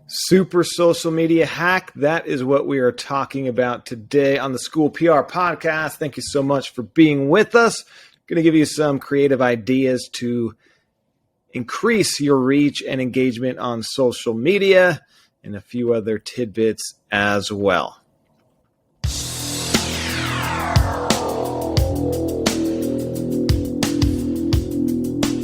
Super social media hack. That is what we are talking about today on the School PR podcast. Thank you so much for being with us. I'm going to give you some creative ideas to increase your reach and engagement on social media and a few other tidbits as well.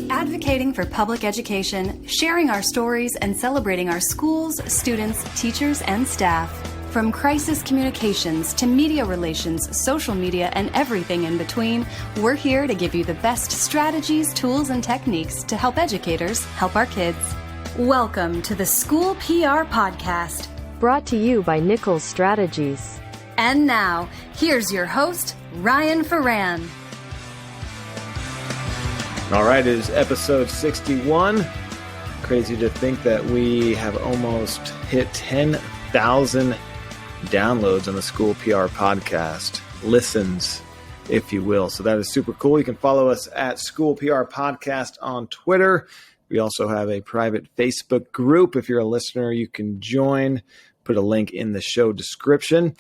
Advocating for public education, sharing our stories, and celebrating our schools, students, teachers, and staff. From crisis communications to media relations, social media, and everything in between, we're here to give you the best strategies, tools, and techniques to help educators help our kids. Welcome to the School PR Podcast, brought to you by Nichols Strategies. And now, here's your host, Ryan Ferran. All right, it is episode 61. Crazy to think that we have almost hit 10,000 downloads on the School PR podcast, listens, if you will. So that is super cool. You can follow us at School PR Podcast on Twitter. We also have a private Facebook group. If you're a listener, you can join. Put a link in the show description.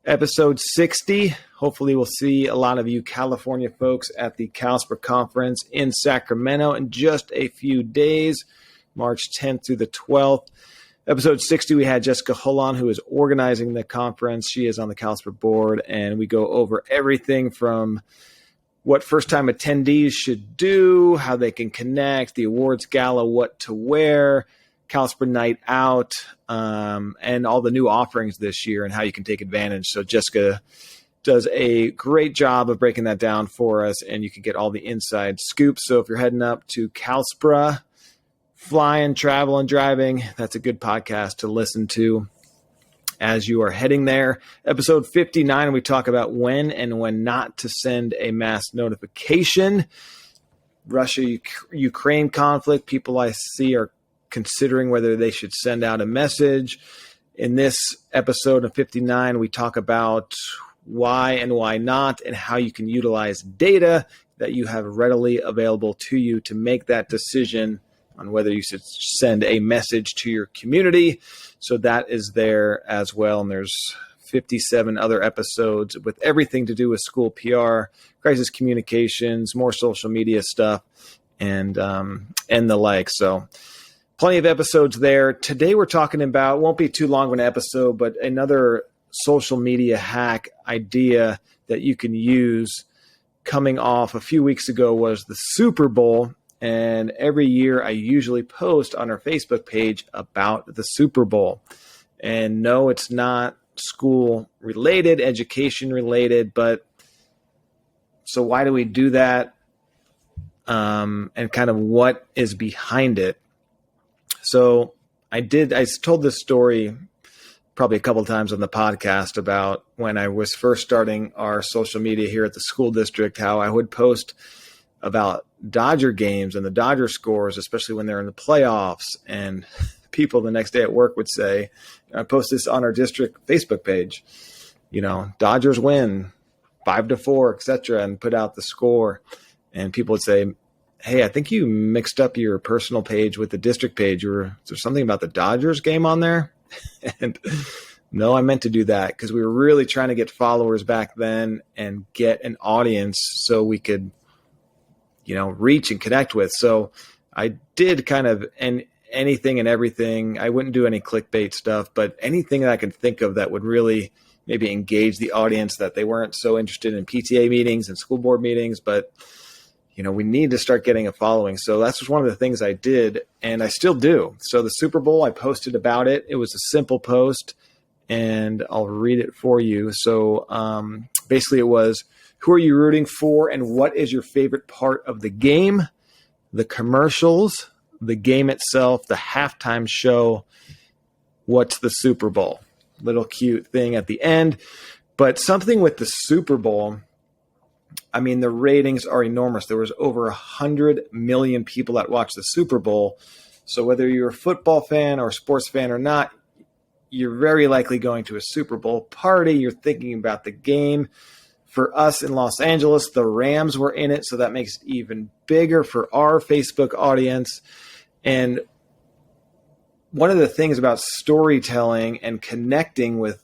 Episode 60. Hopefully we'll see a lot of you California folks at the CalSPRA conference in Sacramento in just a few days, March 10th through the 12th. Episode 60, we had Jessica Hullon, who is organizing the conference. She is on the CalSPRA board, and we go over everything from what first-time attendees should do, how they can connect, the awards gala, what to wear, CalSPRA Night Out, and all the new offerings this year and how you can take advantage. So Jessica does a great job of breaking that down for us, and you can get all the inside scoops. So if you're heading up to CalSPRA, flying, traveling, driving, that's a good podcast to listen to as you are heading there. Episode 59, we talk about when and when not to send a mass notification. Russia-Ukraine conflict, people I see are considering whether they should send out a message. In this episode of 59, we talk about why and why not, and how you can utilize data that you have readily available to you to make that decision on whether you should send a message to your community. So that is there as well. And there's 57 other episodes with everything to do with school PR, crisis communications, more social media stuff, and the like. So plenty of episodes there. Today we're talking about, won't be too long of an episode, but another social media hack idea that you can use coming off a few weeks ago was the Super Bowl. And every year I usually post on our Facebook page about the Super Bowl. And no, it's not school related, education related, but so why do we do that? And kind of what is behind it? So I told this story probably a couple of times on the podcast about when I was first starting our social media here at the school district, how I would post about Dodger games and the Dodger scores, especially when they're in the playoffs. And people the next day at work would say, I post this on our district Facebook page, Dodgers win 5-4, etc., and put out the score. And people would say, hey, I think you mixed up your personal page with the district page. Is there something about the Dodgers game on there? And no, I meant to do that because we were really trying to get followers back then and get an audience so we could, reach and connect with. So I did kind of anything and everything. I wouldn't do any clickbait stuff, but anything that I could think of that would really maybe engage the audience, that they weren't so interested in PTA meetings and school board meetings, but we need to start getting a following. So that's just one of the things I did, and I still do. So the Super Bowl, I posted about it. It was a simple post, and I'll read it for you. So basically it was, who are you rooting for, and what is your favorite part of the game, the commercials, the game itself, the halftime show, what's the Super Bowl? Little cute thing at the end. But something with the Super Bowl, the ratings are enormous. There was over 100 million people that watched the Super Bowl. So whether you're a football fan or a sports fan or not, you're very likely going to a Super Bowl party. You're thinking about the game. For us in Los Angeles, the Rams were in it, so that makes it even bigger for our Facebook audience. And one of the things about storytelling and connecting with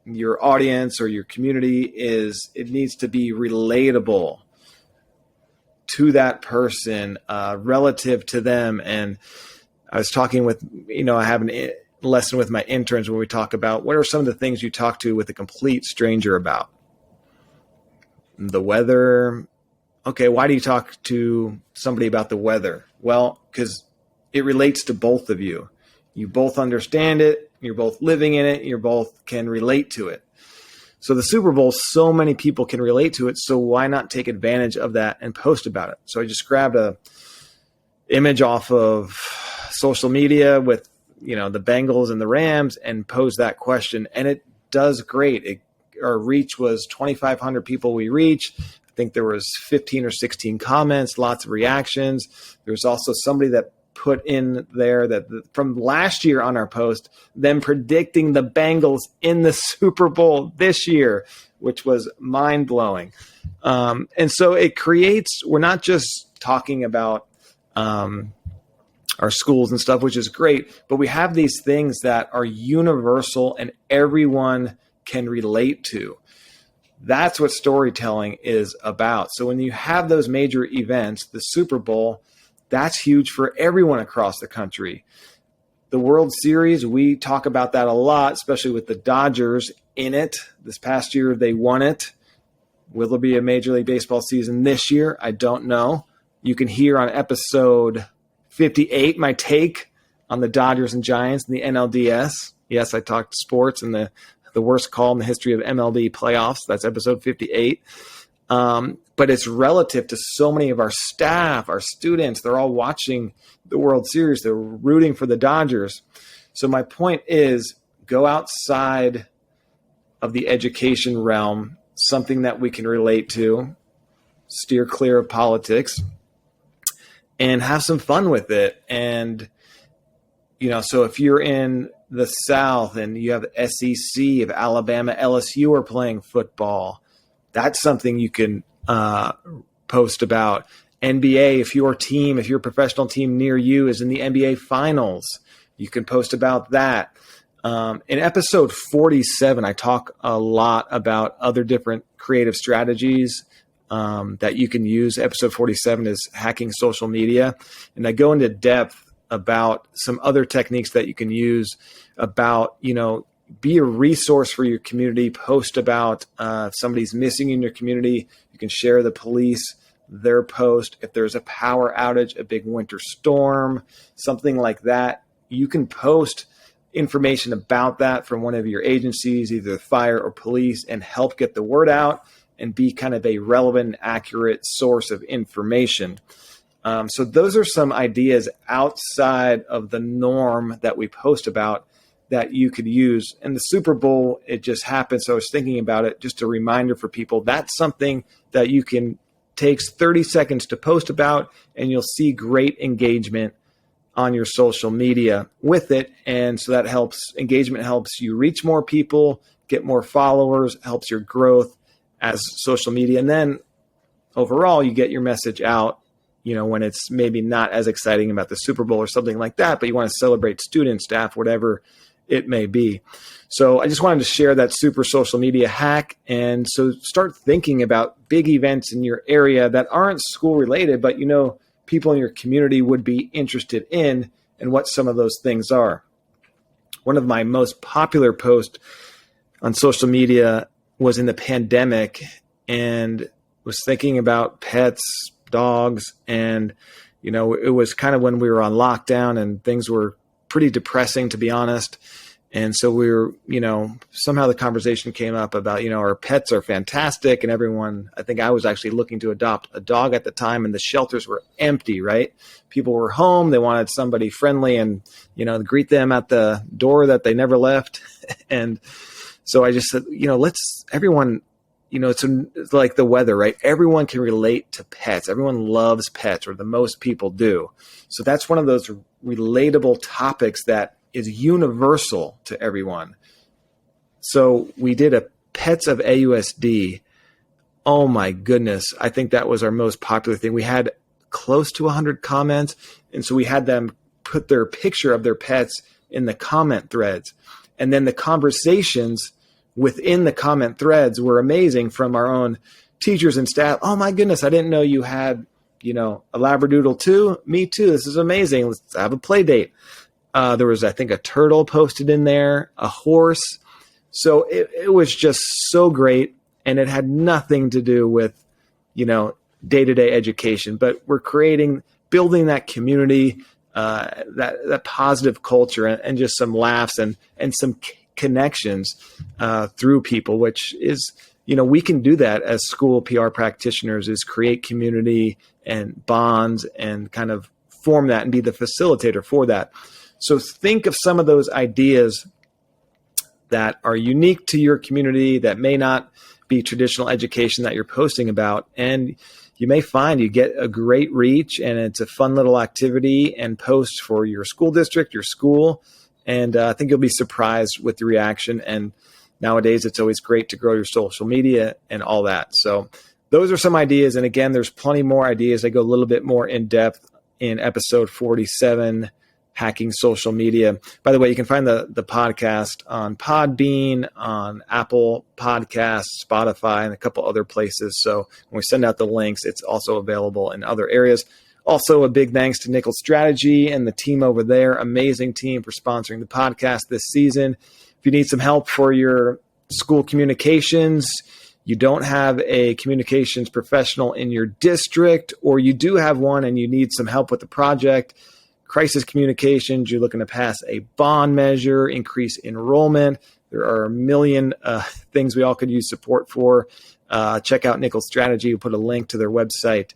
your audience or your community is it needs to be relatable to that person, relative to them. And I was talking with, I have a lesson with my interns where we talk about what are some of the things you talk to with a complete stranger about. The weather. Okay, why do you talk to somebody about the weather? Well, because it relates to both of you. You both understand it. You're both living in it. You both can relate to it. So the Super Bowl, so many people can relate to it. So why not take advantage of that and post about it? So I just grabbed a image off of social media with, the Bengals and the Rams and posed that question. And it does great. Our reach was 2,500 people we reached. I think there was 15 or 16 comments, lots of reactions. There's also somebody that put in there that from last year on our post, them predicting the Bengals in the Super Bowl this year, which was mind blowing. And so it creates, we're not just talking about our schools and stuff, which is great, but we have these things that are universal and everyone can relate to. That's what storytelling is about. So when you have those major events, the Super Bowl, that's huge for everyone across the country. The World Series, we talk about that a lot, especially with the Dodgers in it. This past year, they won it. Will there be a Major League Baseball season this year? I don't know. You can hear on episode 58 my take on the Dodgers and Giants and the NLDS. Yes, I talked sports and the worst call in the history of MLB playoffs. That's episode 58. But it's relative to so many of our staff, our students. They're all watching the World Series. They're rooting for the Dodgers. So my point is, go outside of the education realm, something that we can relate to, steer clear of politics, and have some fun with it. And, so if you're in the South and you have SEC, if Alabama, LSU are playing football, that's something you can post about. NBA, if your professional team near you is in the NBA finals, you can post about that. In episode 47, I talk a lot about other different creative strategies that you can use. Episode 47 is hacking social media. And I go into depth about some other techniques that you can use about, be a resource for your community, post about if somebody's missing in your community. You can share the police, their post. If there's a power outage, a big winter storm, something like that, you can post information about that from one of your agencies, either fire or police, and help get the word out and be kind of a relevant, accurate source of information. So those are some ideas outside of the norm that we post about that you could use. And the Super Bowl, it just happened. So I was thinking about it, just a reminder for people. That's something that you can takes 30 seconds to post about, and you'll see great engagement on your social media with it. And so that engagement helps you reach more people, get more followers, helps your growth as social media. And then overall, you get your message out, when it's maybe not as exciting about the Super Bowl or something like that, but you want to celebrate students, staff, whatever it may be. So I just wanted to share that super social media hack. And so start thinking about big events in your area that aren't school related, but people in your community would be interested in, and what some of those things are. One of my most popular posts on social media was in the pandemic, and was thinking about pets, dogs, and it was kind of when we were on lockdown and things were pretty depressing, to be honest. And so we were, somehow the conversation came up about, our pets are fantastic, and everyone, I think I was actually looking to adopt a dog at the time, and the shelters were empty, right? People were home. They wanted somebody friendly and, greet them at the door that they never left. And so I just said, everyone, it's like the weather, right? Everyone can relate to pets. Everyone loves pets, or the most people do. So that's one of those relatable topics that is universal to everyone. So we did a Pets of AUSD. Oh my goodness. I think that was our most popular thing. We had close to 100 comments. And so we had them put their picture of their pets in the comment threads. And then the conversations within the comment threads were amazing from our own teachers and staff. Oh my goodness, I didn't know you had, a Labradoodle too. Me too. This is amazing. Let's have a play date. There was, I think, a turtle posted in there, a horse. So it was just so great. And it had nothing to do with, day-to-day education, but we're building that community, that positive culture and just some laughs and some connections through people, which is, we can do that as school PR practitioners, is create community and bonds and kind of form that and be the facilitator for that. So think of some of those ideas that are unique to your community that may not be traditional education that you're posting about. And you may find you get a great reach and it's a fun little activity and post for your school district, your school. And I think you'll be surprised with the reaction. And nowadays it's always great to grow your social media and all that. So those are some ideas. And again, there's plenty more ideas. I go a little bit more in depth in episode 47, Hacking Social Media. By the way, you can find the podcast on Podbean, on Apple Podcasts, Spotify, and a couple other places. So when we send out the links, it's also available in other areas. Also, a big thanks to Nickel Strategy and the team over there. Amazing team for sponsoring the podcast this season. If you need some help for your school communications, you don't have a communications professional in your district, or you do have one and you need some help with the project, crisis communications, you're looking to pass a bond measure, increase enrollment. There are a million things we all could use support for. Check out Nickel Strategy. We'll put a link to their website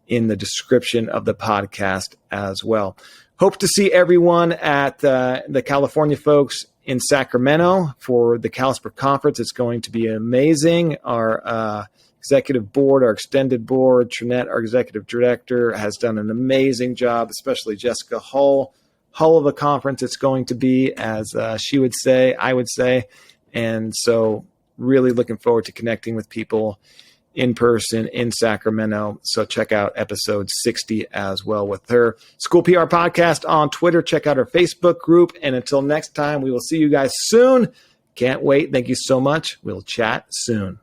in the description of the podcast as well. Hope to see everyone at the California folks in Sacramento for the CalSPRA conference. It's going to be amazing. Our executive board, our extended board, Trinette, our executive director, has done an amazing job, especially Jessica Hull. Hull of a conference it's going to be, as she would say, I would say. And so really looking forward to connecting with people in person in Sacramento. So check out episode 60 as well with her. School PR Podcast on Twitter. Check out our Facebook group. And until next time, we will see you guys soon. Can't wait. Thank you so much. We'll chat soon.